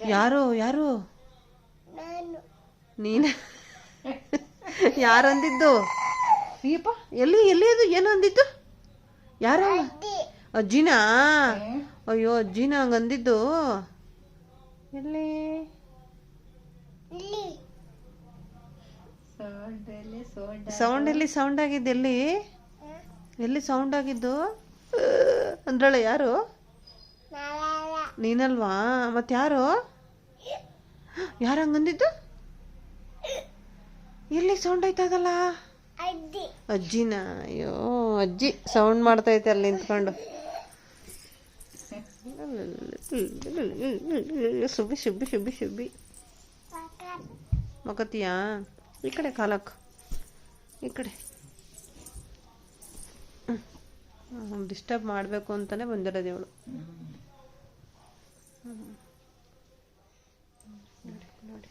ಯಾರು ಯಾರು ನೀನ ಯಾರಂದಿದ್ದು ಅಯ್ಯಪ್ಪ ಎಲ್ಲಿ ಎಲ್ಲಿ ಅದು ಏನು ಅಂದಿದ್ದು ಯಾರು ಅಜ್ಜಿನಾ ಅಯ್ಯೋ ಅಜ್ಜಿನ ಹಂಗಂದಿದ್ದು ಎಲ್ಲಿ ಸೌಂಡ್ ಎಲ್ಲಿ ಸೌಂಡ್ ಆಗಿದ್ದು ಎಲ್ಲಿ ಎಲ್ಲಿ ಸೌಂಡ್ ಆಗಿದ್ದು ಅಂದ್ರಳೆ ಯಾರು ನೀನಲ್ವಾ ಮತ್ತೆ ಯಾರು ಯಾರು ಹಂಗಂದಿದ್ದು ಎಲ್ಲಿ ಸೌಂಡ್ ಆಯ್ತದಲ್ಲ ಅಜ್ಜಿನ ಅಯ್ಯೋ ಅಜ್ಜಿ ಸೌಂಡ್ ಮಾಡ್ತೈತೆ ಅಲ್ಲಿ ನಿಂತ್ಕೊಂಡು ಸುಬ್ಬಿ ಸುಬ್ಬಿ ಸುಬ್ಬಿ ಸುಬ್ಬಿ ಮಗತಿಯಾ ಈ ಕಡೆ ಕಾಲಕ್ಕೆ ಈ ಕಡೆ ಡಿಸ್ಟರ್ಬ್ ಮಾಡಬೇಕು ಅಂತಾನೆ ಬಂದಿರೋದು ಇವಳು ನೋಡಿ ನೋಡಿ